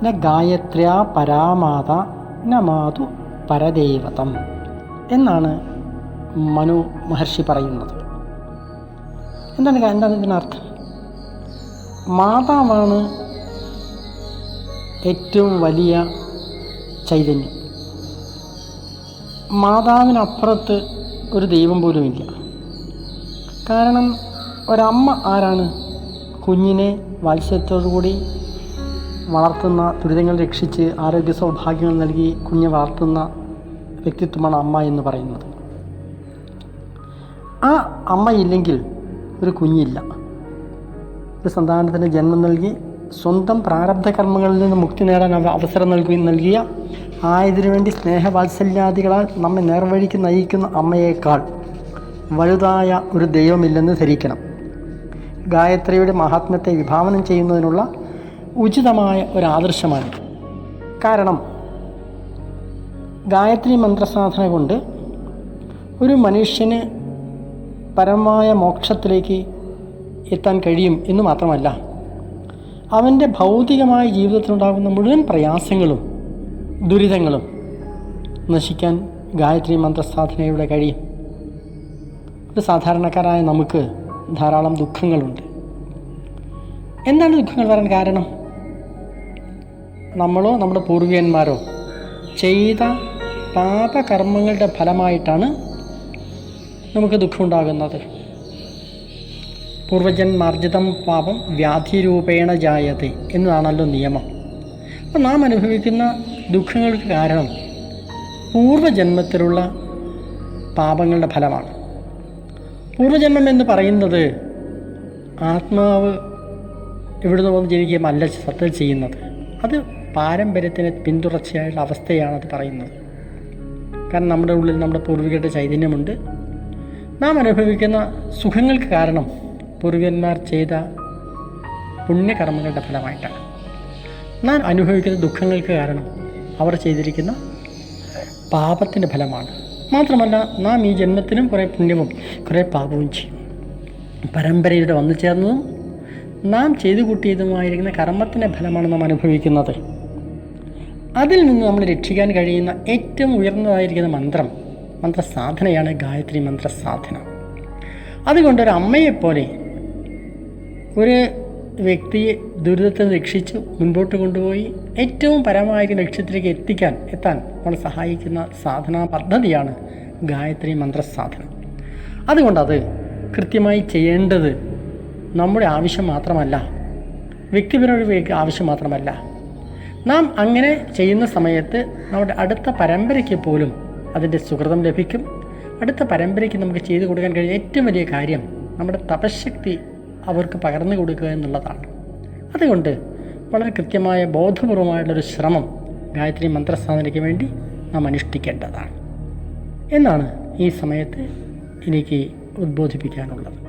ന ഗായത്ര്യാ പരാമാത ന മാതു പരദേവതം എന്നാണ് മനു മഹർഷി പറയുന്നത്. എന്താണ് ഇതിനർത്ഥം? മാതാവാണ് ഏറ്റവും വലിയ ചൈതന്യം. മാതാവിനപ്പുറത്ത് ഒരു ദൈവം പോലുമില്ല. കാരണം ഒരമ്മ ആരാണ്? കുഞ്ഞിനെ വാത്സല്യത്തോടുകൂടി വളർത്തുന്ന, ദുരിതങ്ങൾ രക്ഷിച്ച് ആരോഗ്യ സൗഭാഗ്യങ്ങൾ നൽകി കുഞ്ഞെ വളർത്തുന്ന വ്യക്തിത്വമാണ് അമ്മ എന്ന് പറയുന്നത്. ആ അമ്മയില്ലെങ്കിൽ ഒരു കുഞ്ഞില്ല. ഒരു സന്താനത്തിന് ജന്മം നൽകി സ്വന്തം പ്രാരബ്ധ കർമ്മങ്ങളിൽ നിന്ന് മുക്തി നേടാൻ അവസരം നൽകിയ, ആയതിനു വേണ്ടി സ്നേഹവാത്സല്യാദികളാൽ നമ്മെ നേർവഴിക്ക് നയിക്കുന്ന അമ്മയേക്കാൾ വലുതായ ഒരു ദൈവമില്ലെന്ന് ധരിക്കണം. ഗായത്രിയുടെ മഹാത്മ്യത്തെ വിഭാവനം ചെയ്യുന്നതിനുള്ള ഉചിതമായ ഒരാദർശമാണ്. കാരണം ഗായത്രി മന്ത്രസാധന കൊണ്ട് ഒരു മനുഷ്യന് പരമമായ മോക്ഷത്തിലേക്ക് എത്താൻ കഴിയും എന്ന് മാത്രമല്ല, അവൻ്റെ ഭൗതികമായ ജീവിതത്തിലുണ്ടാകുന്ന മുഴുവൻ പ്രയാസങ്ങളും ദുരിതങ്ങളും നശിക്കാൻ ഗായത്രി മന്ത്രസാധനയുടെ കഴിയും. ഒരു സാധാരണക്കാരായ നമുക്ക് ധാരാളം ദുഃഖങ്ങളുണ്ട്. എന്താണ് ദുഃഖങ്ങൾ വരാൻ കാരണം? നമ്മളോ നമ്മുടെ പൂർവികന്മാരോ ചെയ്ത പാപകർമ്മങ്ങളുടെ ഫലമായിട്ടാണ് നമുക്ക് ദുഃഖമുണ്ടാകുന്നത്. പൂർവജന്മാർജിതം പാപം വ്യാധിരൂപേണ ജായത്തെ എന്നതാണല്ലോ നിയമം. അപ്പോൾ നാം അനുഭവിക്കുന്ന ദുഃഖങ്ങൾക്ക് കാരണം പൂർവജന്മത്തിലുള്ള പാപങ്ങളുടെ ഫലമാണ്. പൂർവജന്മം എന്ന് പറയുന്നത് ആത്മാവ് ഇവിടുന്ന് വന്ന് ജനിക്കുകയല്ല സത്യത്തിൽ ചെയ്യുന്നത്. അത് പാരമ്പര്യത്തിന് പിന്തുടർച്ചയായുള്ള അവസ്ഥയാണ് അത് പറയുന്നത്. കാരണം നമ്മുടെ ഉള്ളിൽ നമ്മുടെ പൂർവികരുടെ ചൈതന്യമുണ്ട്. നാം അനുഭവിക്കുന്ന സുഖങ്ങൾക്ക് കാരണം പൂർവികന്മാർ ചെയ്ത പുണ്യകർമ്മങ്ങളുടെ ഫലമായിട്ടാണ്. നാം അനുഭവിക്കുന്ന ദുഃഖങ്ങൾക്ക് കാരണം അവർ ചെയ്തിരിക്കുന്ന പാപത്തിൻ്റെ ഫലമാണ്. മാത്രമല്ല, നാം ഈ ജന്മത്തിനും കുറേ പുണ്യവും കുറേ പാപവും ചെയ്യും. പരമ്പരയുടെ വന്നു ചേർന്നതും നാം ചെയ്തു കൂട്ടിയതുമായിരിക്കുന്ന കർമ്മത്തിൻ്റെ ഫലമാണ് നാം അനുഭവിക്കുന്നത്. അതിൽ നിന്ന് നമ്മൾ രക്ഷിക്കാൻ കഴിയുന്ന ഏറ്റവും ഉയർന്നതായിരിക്കുന്ന മന്ത്രസാധനയാണ് ഗായത്രി മന്ത്രസാധന. അതുകൊണ്ട് ഒരു അമ്മയെപ്പോലെ ഒരു വ്യക്തിയെ ദുരിതത്തിൽ രക്ഷിച്ച് മുൻപോട്ട് കൊണ്ടുപോയി ഏറ്റവും പരമായിരിക്കുന്ന ലക്ഷ്യത്തിലേക്ക് എത്താൻ നമ്മളെ സഹായിക്കുന്ന സാധനാ പദ്ധതിയാണ് ഗായത്രി മന്ത്രസാധന. അതുകൊണ്ടത് കൃത്യമായി ചെയ്യേണ്ടത് നമ്മുടെ ആവശ്യം മാത്രമല്ല, വ്യക്തിപരമായ ആവശ്യം മാത്രമല്ല. നാം അങ്ങനെ ചെയ്യുന്ന സമയത്ത് നമ്മുടെ അടുത്ത പരമ്പരയ്ക്ക് പോലും അതിൻ്റെ സുഹൃതം ലഭിക്കും. അടുത്ത പരമ്പരയ്ക്ക് നമുക്ക് ചെയ്തു കൊടുക്കാൻ കഴിയുന്ന ഏറ്റവും വലിയ കാര്യം നമ്മുടെ തപശക്തി അവർക്ക് പകർന്നു കൊടുക്കുക എന്നുള്ളതാണ്. അതുകൊണ്ട് വളരെ കൃത്യമായ ബോധപൂർവമായുള്ളൊരു ശ്രമം ഗായത്രി മന്ത്രസാധനയ്ക്ക് വേണ്ടി നാം അനുഷ്ഠിക്കേണ്ടതാണ് എന്നാണ് ഈ സമയത്ത് എനിക്ക് ഉദ്ബോധിപ്പിക്കാനുള്ളത്.